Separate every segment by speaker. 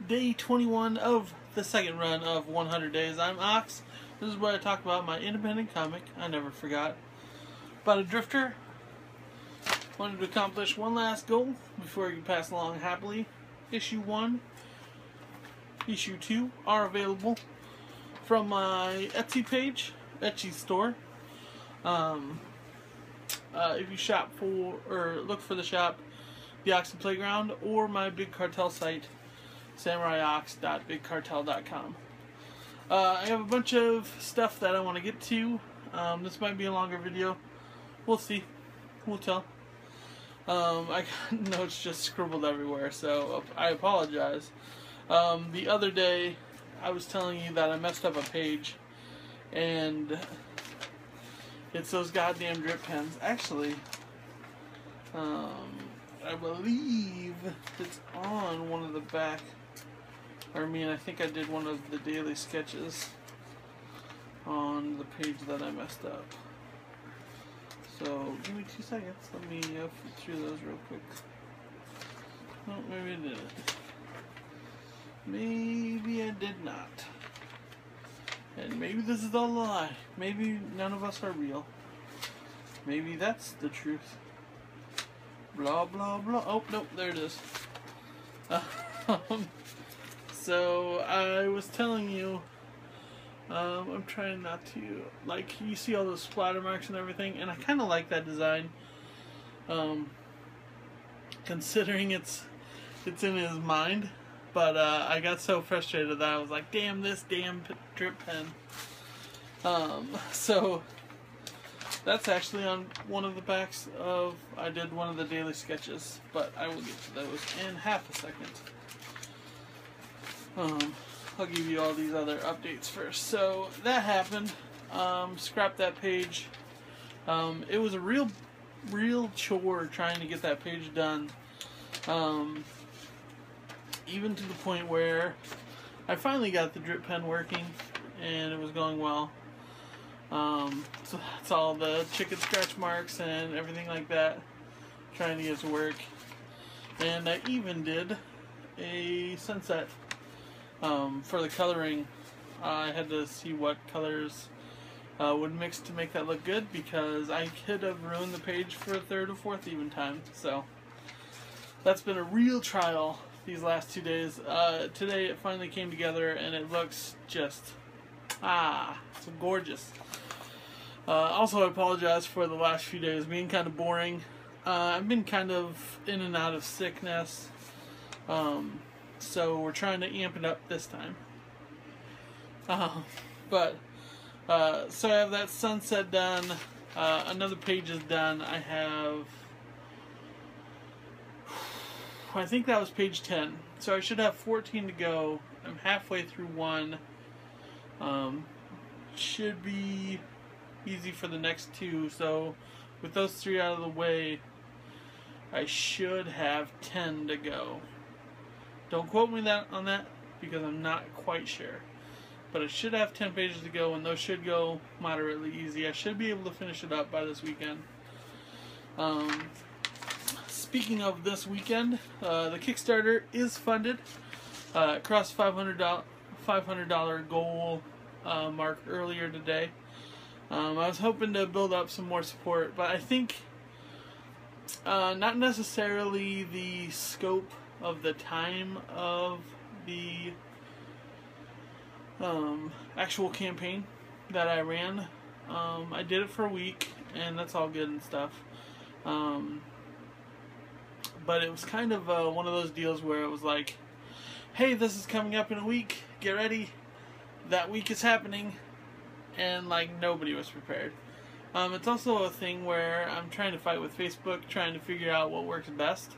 Speaker 1: day 21 of the second run of 100 Days. I'm Ox. This is where I talk about my independent comic, I Never Forgot, about a drifter. Wanted to accomplish one last goal before you pass along happily. Issue 1, Issue 2 are available from my Etsy page, Etsy store. If you shop for, or look for the shop, The Oxen Playground, or my Big Cartel site, samuraiox.bigcartel.com. I have a bunch of stuff that I want to get to. This might be a longer video. We'll see. We'll tell. I got notes just scribbled everywhere, so I apologize. The other day, I was telling you that I messed up a page, and it's those goddamn drip pens. Actually, I believe it's on one of the back. I think I did one of the daily sketches on the page that I messed up. So, give me 2 seconds. Let me flip through those real quick. Oh, maybe I didn't. Maybe I did not. And maybe this is all a lie. Maybe none of us are real. Maybe that's the truth. Blah, blah, blah. Oh, nope, there it is. So, I was telling you, I'm trying not to, like, you see all those splatter marks and everything, and I kind of like that design, considering it's in his mind, but I got so frustrated that I was like, damn this damn drip pen. So, that's actually on one of the backs of, I did one of the daily sketches, but I will get to those in half a second. I'll give you all these other updates first. So that happened. Scrapped that page. It was a real chore trying to get that page done. Even to the point where I finally got the drip pen working and it was going well. So that's all the chicken scratch marks and everything like that, trying to get it to work. And I even did a sunset. For the coloring, I had to see what colors would mix to make that look good, because I could have ruined the page for a third or fourth even time. So that's been a real trial these last 2 days. Today it finally came together and it looks just so gorgeous. Also, I apologize for the last few days being kind of boring. I've been kind of in and out of sickness. So we're trying to amp it up this time. So I have that sunset done. Another page is done. I think that was page 10. So I should have 14 to go. I'm halfway through one. Should be easy for the next 2. So with those 3 out of the way, I should have 10 to go. Don't quote me on that, because I'm not quite sure. But I should have 10 pages to go, and those should go moderately easy. I should be able to finish it up by this weekend. Speaking of this weekend, the Kickstarter is funded. It crossed $500 goal mark earlier today. I was hoping to build up some more support, but I think not necessarily the scope of the time of the actual campaign that I ran. I did it for a week, and that's all good and stuff. But it was kind of one of those deals where it was like, hey, this is coming up in a week, get ready, that week is happening, and like nobody was prepared. It's also a thing where I'm trying to fight with Facebook, trying to figure out what works best.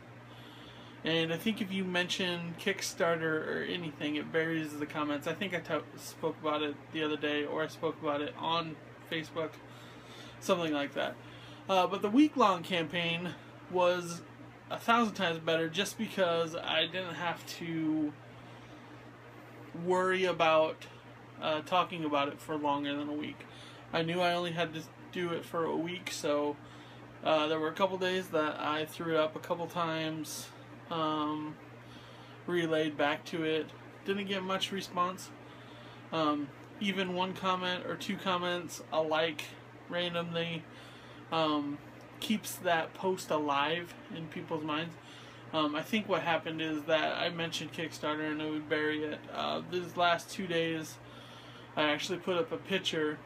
Speaker 1: And I think if you mention Kickstarter or anything, it buries the comments. I think I spoke about it the other day, or I spoke about it on Facebook, something like that. But the week-long campaign was 1,000 times better, just because I didn't have to worry about talking about it for longer than a week. I knew I only had to do it for a week, so there were a couple days that I threw it up a couple times. relayed back to it. Didn't get much response. Even one comment or two comments alike randomly keeps that post alive in people's minds. I think what happened is that I mentioned Kickstarter and it would bury it. These last 2 days, I actually put up a picture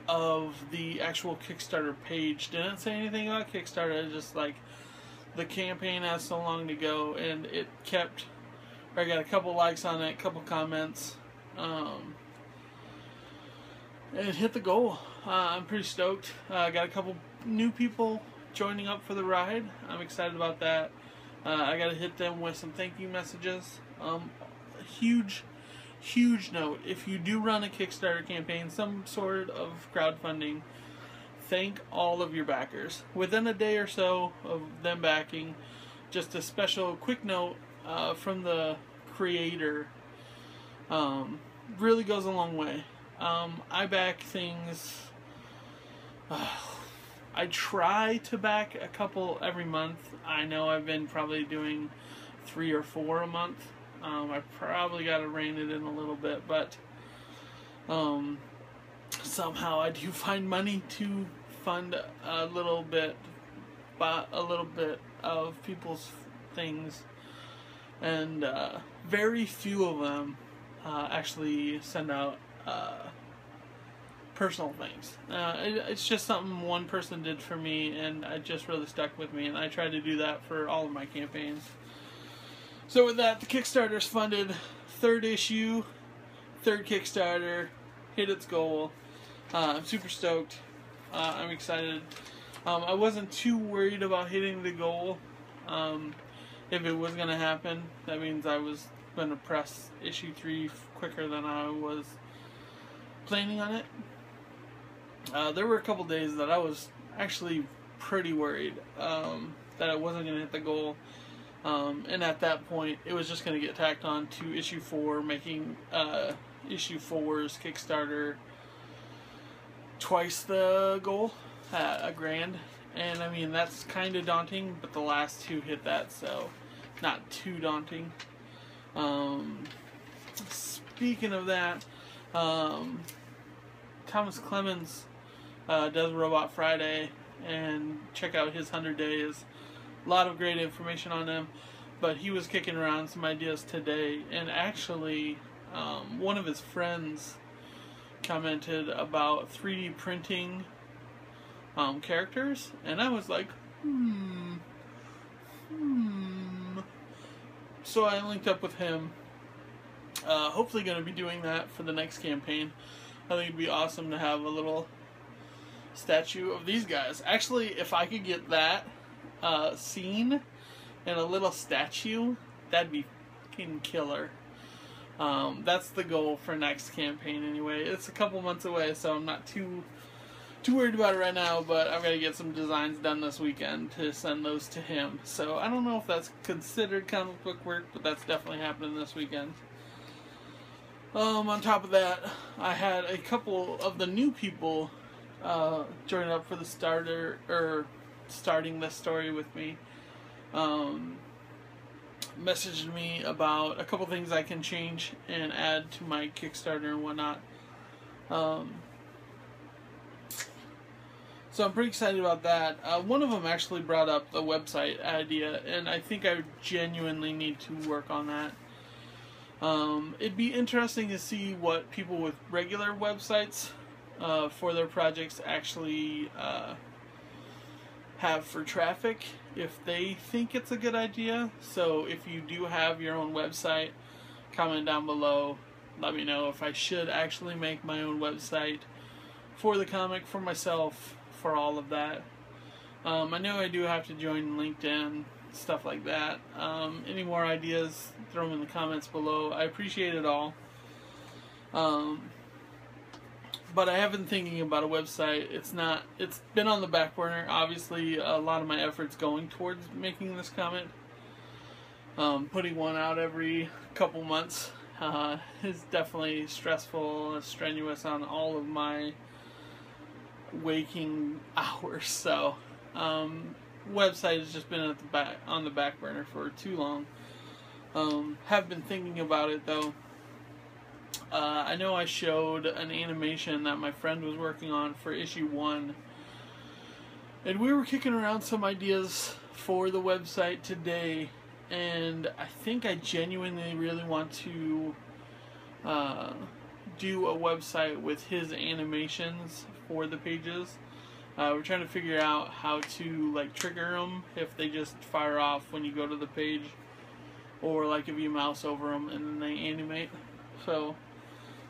Speaker 1: of the actual Kickstarter page. Didn't say anything about Kickstarter, just like the campaign has so long to go, and it kept, I got a couple likes on it, a couple comments, and it hit the goal. I'm pretty stoked. I got a couple new people joining up for the ride. I'm excited about that. I got to hit them with some thank you messages. Huge note, if you do run a Kickstarter campaign, some sort of crowdfunding, thank all of your backers. Within a day or so of them backing, just a special quick note from the creator really goes a long way. I back things, I try to back a couple every month. I know I've been probably doing 3 or 4 a month. I probably got to rein it in a little bit, but somehow I do find money to fund a little bit of people's things, and very few of them actually send out personal things. It's just something one person did for me, and it just really stuck with me, and I try to do that for all of my campaigns. So with that, the Kickstarter's funded. 3rd issue, 3rd Kickstarter, hit its goal. I'm super stoked. I'm excited. I wasn't too worried about hitting the goal. If it was going to happen, that means I was going to press issue 3 quicker than I was planning on it. There were a couple days that I was actually pretty worried that I wasn't going to hit the goal. And at that point, it was just going to get tacked on to issue 4, making issue 4's Kickstarter twice the goal, $1,000. And I mean, that's kind of daunting, but the last 2 hit that, so not too daunting. Speaking of that, Thomas Clemens does Robot Friday, and check out his 100 days. A lot of great information on him, but he was kicking around some ideas today, and actually one of his friends commented about 3D printing characters, and I was like, So I linked up with him. Hopefully going to be doing that for the next campaign. I think it'd be awesome to have a little statue of these guys. Actually, if I could get that scene and a little statue, that'd be fucking killer. That's the goal for next campaign anyway. It's a couple months away, so I'm not too worried about it right now, but I've got to get some designs done this weekend to send those to him. So I don't know if that's considered comic book work, but that's definitely happening this weekend. On top of that, I had a couple of the new people join up for the starting this story with me. Messaged me about a couple things I can change and add to my Kickstarter and whatnot. So I'm pretty excited about that. One of them actually brought up the website idea, and I think I genuinely need to work on that. It'd be interesting to see what people with regular websites for their projects actually have for traffic, if they think it's a good idea. So if you do have your own website, comment down below. Let me know if I should actually make my own website for the comic, for myself, for all of that. I know I do have to join LinkedIn, stuff like that. Any more ideas, throw them in the comments below. I appreciate it all. But I have been thinking about a website. It's been on the back burner. Obviously, a lot of my efforts going towards making this comic. Putting one out every couple months is definitely stressful and strenuous on all of my waking hours. So, website has just been on the back burner for too long. Have been thinking about it though. I know I showed an animation that my friend was working on for issue 1, and we were kicking around some ideas for the website today, and I think I genuinely really want to do a website with his animations for the pages. We're trying to figure out how to like trigger them, if they just fire off when you go to the page, or like if you mouse over them and then they animate. So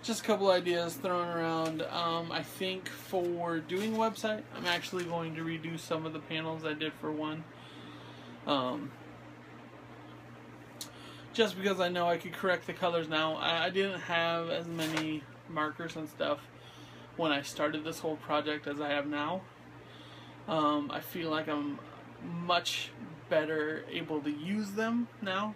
Speaker 1: just a couple ideas thrown around. I think for doing a website, I'm actually going to redo some of the panels I did for one. Just because I know I could correct the colors now. I didn't have as many markers and stuff when I started this whole project as I have now. I feel like I'm much better able to use them now.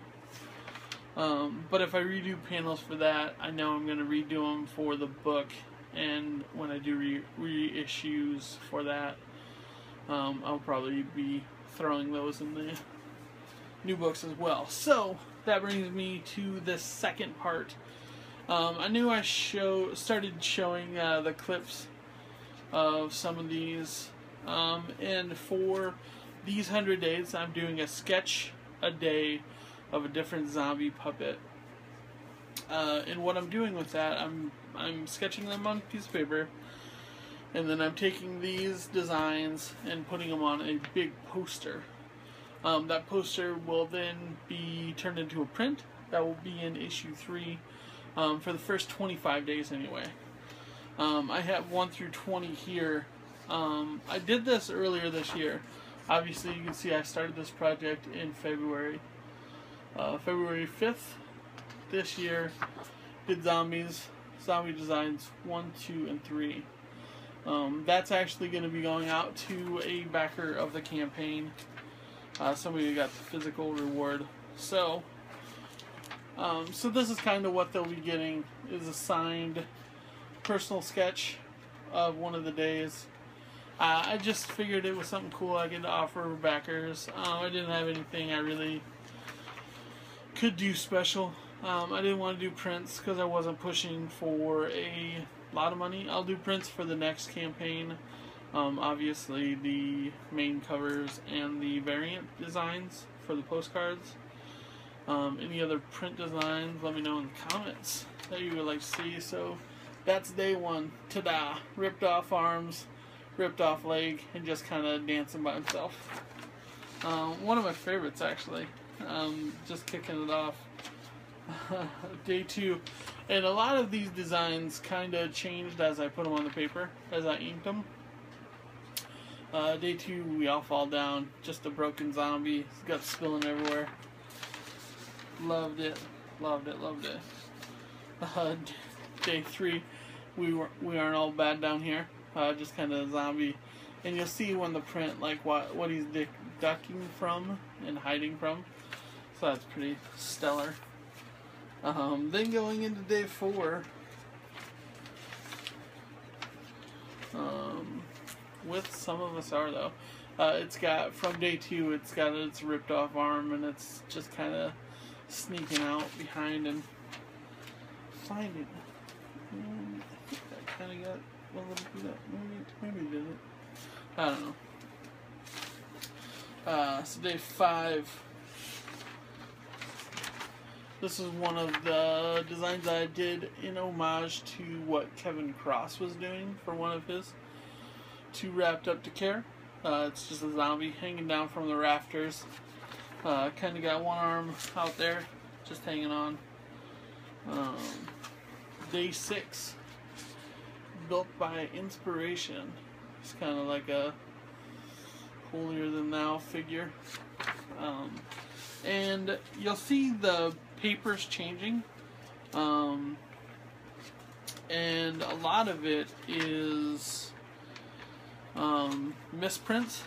Speaker 1: But if I redo panels for that, I know I'm going to redo them for the book, and when I do reissues for that, I'll probably be throwing those in the new books as well. So that brings me to the second part. I knew I started showing the clips of some of these, and for these 100 days I'm doing a sketch a day of a different zombie puppet. And what I'm doing with that, I'm sketching them on a piece of paper, and then I'm taking these designs and putting them on a big poster. That poster will then be turned into a print that will be in issue 3 for the first 25 days anyway. I have 1 through 20 here. I did this earlier this year. Obviously you can see I started this project in February 5th this year. Did zombie designs 1, 2, and 3. That's actually going to be going out to a backer of the campaign. Somebody who got the physical reward. So this is kind of what they'll be getting, is a signed personal sketch of one of the days. I just figured it was something cool I could offer backers. I didn't have anything I really could do special. I didn't want to do prints because I wasn't pushing for a lot of money. I'll do prints for the next campaign. Obviously the main covers and the variant designs for the postcards. Any other print designs, let me know in the comments that you would like to see. So that's day 1. Ta-da! Ripped off arms, ripped off leg, and just kind of dancing by himself. One of my favorites actually. Just kicking it off. Day 2. And a lot of these designs kind of changed as I put them on the paper, as I inked them. Day 2, we all fall down. Just a broken zombie. His guts spilling everywhere. Loved it. Loved it. Loved it. Day 3, we aren't all bad down here. Just kind of a zombie. And you'll see when the print, like what he's ducking from and hiding from. So that's pretty stellar. Then going into day 4, with Some of Us Are though, it's got, from day 2, it's got its ripped off arm, and it's just kind of sneaking out behind and finding. I think that kind of got a little bit up. Maybe it didn't. I don't know. So day 5. This is one of the designs I did in homage to what Kevin Cross was doing for one of his Too Wrapped Up to Care. It's just a zombie hanging down from the rafters. Kind of got one arm out there, just hanging on. Day 6. Built by Inspiration. It's kind of like a holier than thou figure. And you'll see the papers changing, and a lot of it is misprints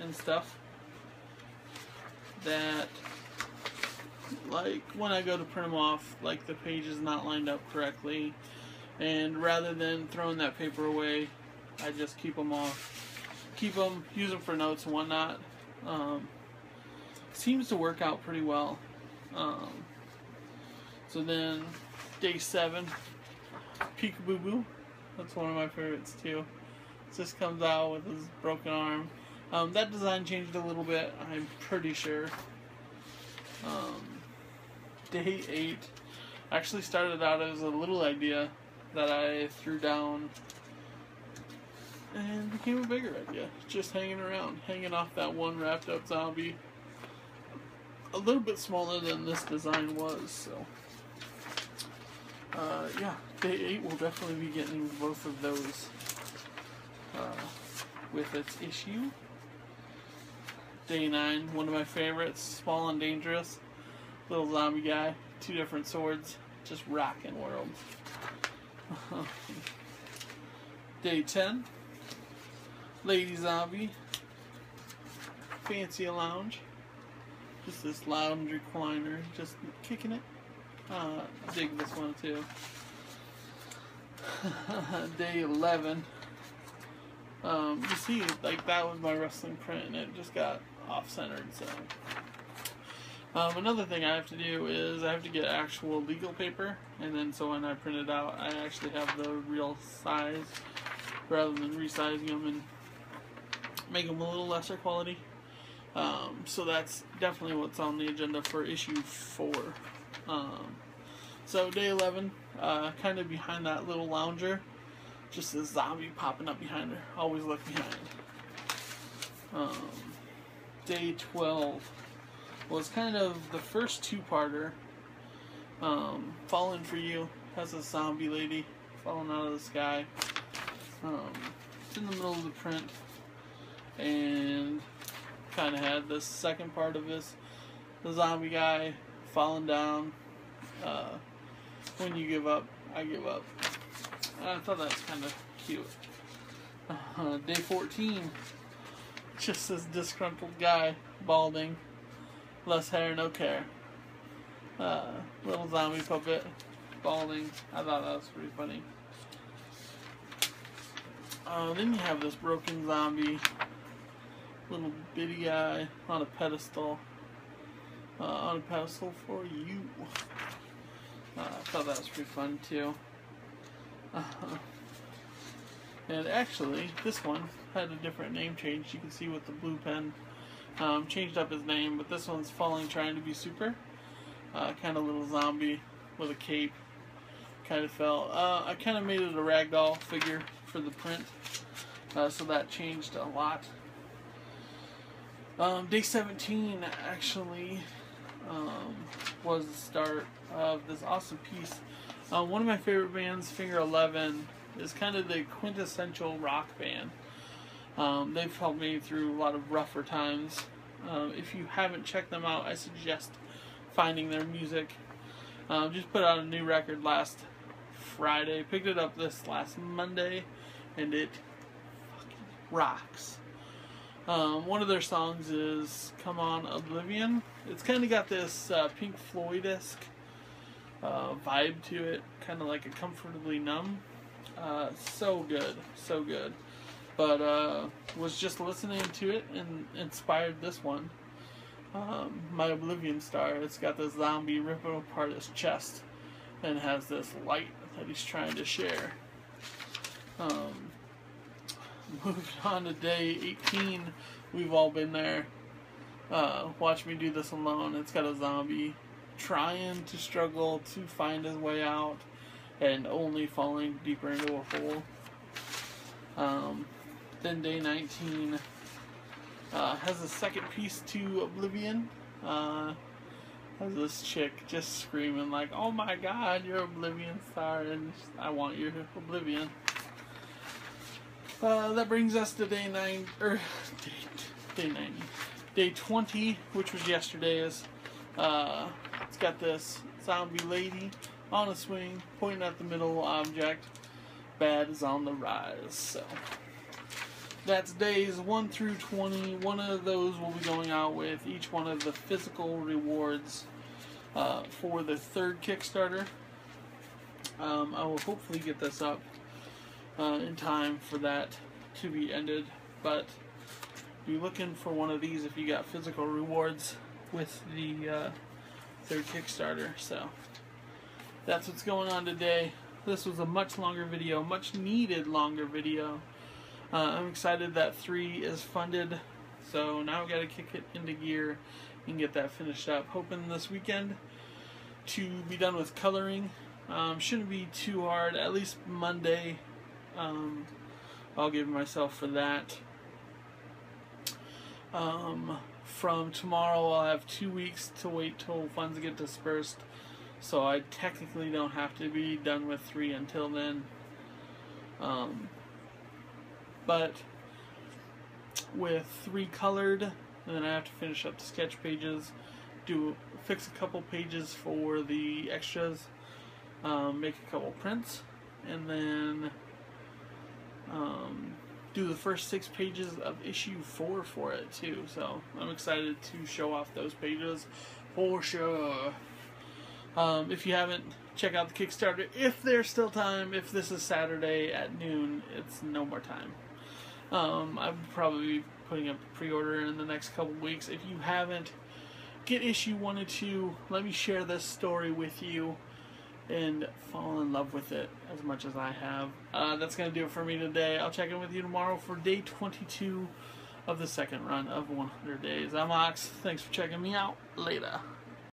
Speaker 1: and stuff that, like, when I go to print them off, like, the page is not lined up correctly, and rather than throwing that paper away, I just keep them, use them for notes and whatnot. Seems to work out pretty well. So then day 7, Peekaboo Boo. That's one of my favorites too. Just comes out with his broken arm. That design changed a little bit, I'm pretty sure. Day 8 actually started out as a little idea that I threw down and became a bigger idea. Just hanging around, hanging off that one wrapped up zombie. A little bit smaller than this design was, so yeah, day 8 will definitely be getting both of those with its issue. Day 9, one of my favorites, Small and Dangerous. Little zombie guy, 2 different swords, just rocking world. Day 10, Lady Zombie, Fancy a Lounge. Just this lounge recliner, just kicking it. Dig this one too. Day 11. You see, like that was my wrestling print, and it just got off-centered. So, another thing I have to do is I have to get actual legal paper, and then so when I print it out, I actually have the real size rather than resizing them and make them a little lesser quality. So that's definitely what's on the agenda for issue 4. So day 11, kind of behind that little lounger, just a zombie popping up behind her. Always look behind. Day 12 was kind of the first 2-parter. Falling for You has a zombie lady falling out of the sky. It's in the middle of the print, and kind of had this second part of this, the zombie guy falling down. When you give up, I give up. I thought that's kind of cute. Day 14, just this disgruntled guy, balding, less hair, no care. Little zombie puppet, balding. I thought that was pretty funny. Then you have this broken zombie, little bitty guy on a pedestal. On a pedestal for you. I thought that was pretty fun too. And actually, this one had a different name change. You can see with the blue pen. Changed up his name, but this one's Falling Trying to Be Super. Kind of little zombie with a cape. Kind of fell. I kind of made it a ragdoll figure for the print. So that changed a lot. Day 17 actually was the start of this awesome piece. One of my favorite bands, Finger 11, is kind of the quintessential rock band. They've helped me through a lot of rougher times. If you haven't checked them out, I suggest finding their music. Just put out a new record last Friday. Picked it up this last Monday, and it fucking rocks. One of their songs is Come On Oblivion. It's kind of got this Pink Floyd-esque vibe to it, kind of like a Comfortably Numb. So good, so good. But was just listening to it and inspired this one. My Oblivion Star. It's got this zombie ripping apart his chest and has this light that he's trying to share. Moving on to day 18, we've all been there. Watch Me Do This Alone. It's got a zombie trying to struggle to find his way out and only falling deeper into a hole. Then day 19 has a second piece to Oblivion. Has this chick just screaming like, "Oh my God, you're Oblivion Star, and I want your Oblivion." That brings us to day 20, which was yesterday's. It's got this zombie lady on a swing, pointing at the middle object. Bad is on the rise. So that's days 1 through 20. One of those will be going out with each one of the physical rewards for the 3rd Kickstarter. I will hopefully get this up in time for that to be ended, but be looking for one of these if you got physical rewards with the 3rd Kickstarter. So that's what's going on today. This was a much longer video, much needed longer video. I'm excited that 3 is funded, so now we got to kick it into gear and get that finished up. Hoping this weekend to be done with coloring. Shouldn't be too hard, at least Monday. I'll give myself for that. From tomorrow I'll have 2 weeks to wait till funds get dispersed, so I technically don't have to be done with 3 until then. But with 3 colored, and then I have to finish up the sketch pages, fix a couple pages for the extras, make a couple prints, and then do the first 6 pages of issue 4 for it too. So I'm excited to show off those pages for sure. If you haven't, check out the Kickstarter if there's still time. If this is Saturday at noon, it's no more time. I'll probably be putting up a pre-order in the next couple weeks. If you haven't, get issue 1 and 2. Let me share this story with you and fall in love with it as much as I have. That's going to do it for me today. I'll check in with you tomorrow for day 22 of the second run of 100 days. I'm Ox. Thanks for checking me out. Later.